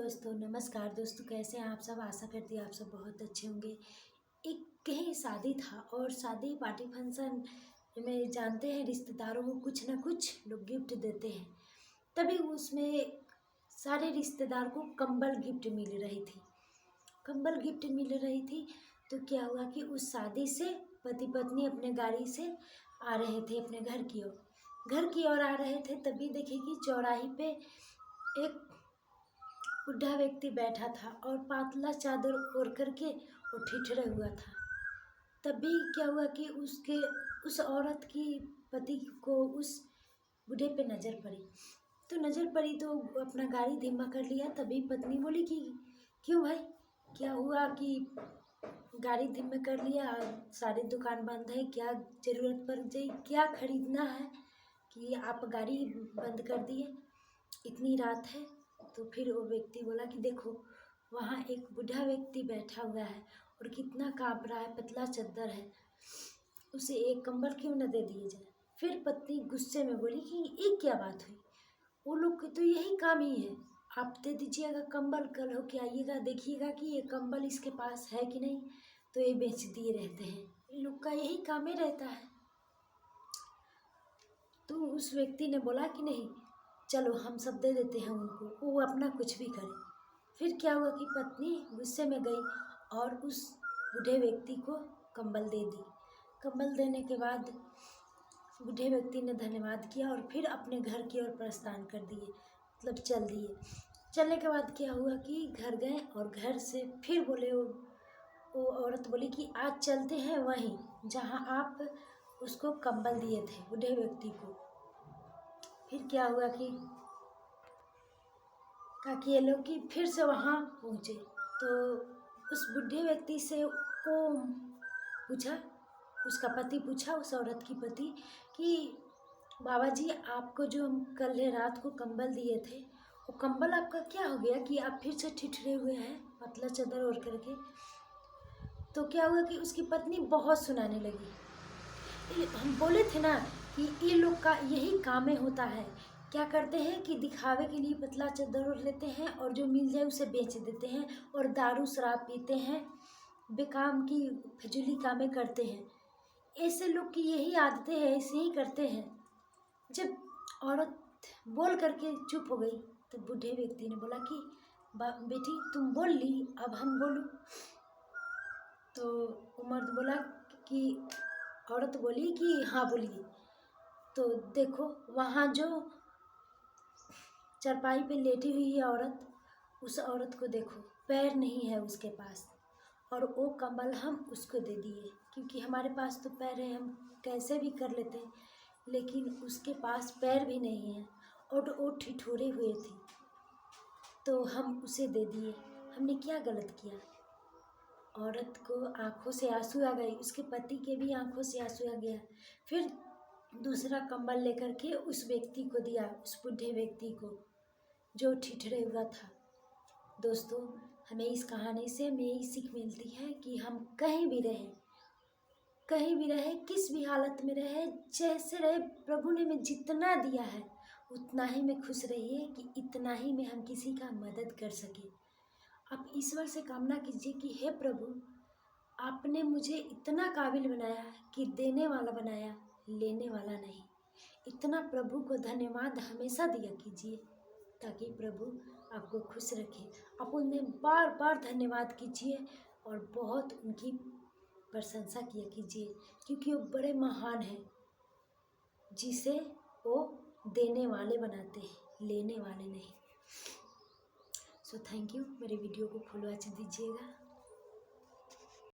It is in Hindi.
दोस्तों, नमस्कार दोस्तों। कैसे हैं आप सब? आशा करती हूँ आप सब बहुत अच्छे होंगे। एक कहीं शादी था और शादी पार्टी फंक्शन में जानते हैं रिश्तेदारों को कुछ ना कुछ लोग गिफ्ट देते हैं। तभी उसमें सारे रिश्तेदार को कंबल गिफ्ट मिल रही थी। कंबल गिफ्ट मिल रही थी तो क्या हुआ कि उस शादी से पति पत्नी अपने गाड़ी से आ रहे थे अपने घर की ओर आ रहे थे। तभी देखे कि चौराहे पे एक बुढ़ा व्यक्ति बैठा था और पातला चादर ओढ़ करके और ठिठुरा हुआ था। तभी क्या हुआ कि उस औरत की पति को उस बूढ़े पे नज़र पड़ी तो अपना गाड़ी धीमा कर लिया। तभी पत्नी बोली कि क्यों भाई, क्या हुआ कि गाड़ी धीमा कर लिया? सारी दुकान बंद है, क्या ज़रूरत पड़ गई, क्या खरीदना है कि आप गाड़ी बंद कर दिए? इतनी रात है। तो फिर वो व्यक्ति बोला कि देखो, वहाँ एक बूढ़ा व्यक्ति बैठा हुआ है और कितना काँप रहा है, पतला चादर है, उसे एक कंबल क्यों न दे दिए जाए। फिर पत्नी गुस्से में बोली कि ये क्या बात हुई, वो लोग तो यही काम ही है, आप दे दीजिएगा कंबल, कल हो के आइएगा, देखिएगा कि ये कंबल इसके पास है कि नहीं, तो ये बेच दिए रहते हैं, इन लोग का यही काम ही रहता है। तो उस व्यक्ति ने बोला कि नहीं, चलो हम सब दे देते हैं उनको, वो अपना कुछ भी करें। फिर क्या हुआ कि पत्नी गुस्से में गई और उस बूढ़े व्यक्ति को कंबल दे दी। कंबल देने के बाद बूढ़े व्यक्ति ने धन्यवाद किया और फिर अपने घर की ओर प्रस्थान कर दिए, मतलब चल दिए। चलने के बाद क्या हुआ कि घर गए और घर से फिर बोले, वो औरत बोली कि आज चलते हैं वहीं जहाँ आप उसको कंबल दिए थे, बूढ़े व्यक्ति को। फिर क्या हुआ कि ये लोग कि फिर से वहाँ पहुँचे तो उस बूढ़े व्यक्ति से वो पूछा, उसका पति पूछा उस औरत की पति कि बाबा जी, आपको जो हम कल रात को कंबल दिए थे, वो कंबल आपका क्या हो गया कि आप फिर से ठिठुरे हुए हैं पतला चादर ओढ़ करके? तो क्या हुआ कि उसकी पत्नी बहुत सुनाने लगी। हम बोले थे ना कि ये लोग का यही काम होता है। क्या करते हैं कि दिखावे के लिए पतला चादर ओढ़ लेते हैं और जो मिल जाए उसे बेच देते हैं और दारू शराब पीते हैं, बेकाम की फिजूली कामें करते हैं। ऐसे लोग की यही आदतें हैं, ऐसे ही करते हैं। जब औरत बोल करके चुप हो गई तो बूढ़े व्यक्ति ने बोला कि बेटी तुम बोल ली, अब हम बोलूं? तो मर्द बोला कि औरत बोली कि हाँ बोलिए। तो देखो, वहाँ जो चारपाई पे लेटी हुई है औरत, उस औरत को देखो, पैर नहीं है उसके पास, और वो कंबल हम उसको दे दिए क्योंकि हमारे पास तो पैर है, हम कैसे भी कर लेते हैं, लेकिन उसके पास पैर भी नहीं है और वो ठिठुरे हुए थे तो हम उसे दे दिए। हमने क्या गलत किया? औरत को आंखों से आंसू आ गए, उसके पति के भी आंखों से आंसू आ गया। फिर दूसरा कंबल लेकर के उस व्यक्ति को दिया, उस बूढ़े व्यक्ति को जो ठिठुरे हुआ था। दोस्तों, हमें इस कहानी से हमें यही सीख मिलती है कि हम कहीं भी रहें, किस भी हालत में रहे, जैसे रहे, प्रभु ने हमें जितना दिया है उतना ही में खुश रहिए कि इतना ही में हम किसी का मदद कर सके। आप ईश्वर से कामना कीजिए कि हे प्रभु, आपने मुझे इतना काबिल बनाया कि देने वाला बनाया, लेने वाला नहीं। इतना प्रभु को धन्यवाद हमेशा दिया कीजिए ताकि प्रभु आपको खुश रखे। आप उन्हें बार बार धन्यवाद कीजिए और बहुत उनकी प्रशंसा किया कीजिए क्योंकि वो बड़े महान हैं, जिसे वो देने वाले बनाते हैं, लेने वाले नहीं। So thank you. मेरे वीडियो को फॉलो दीजिएगा।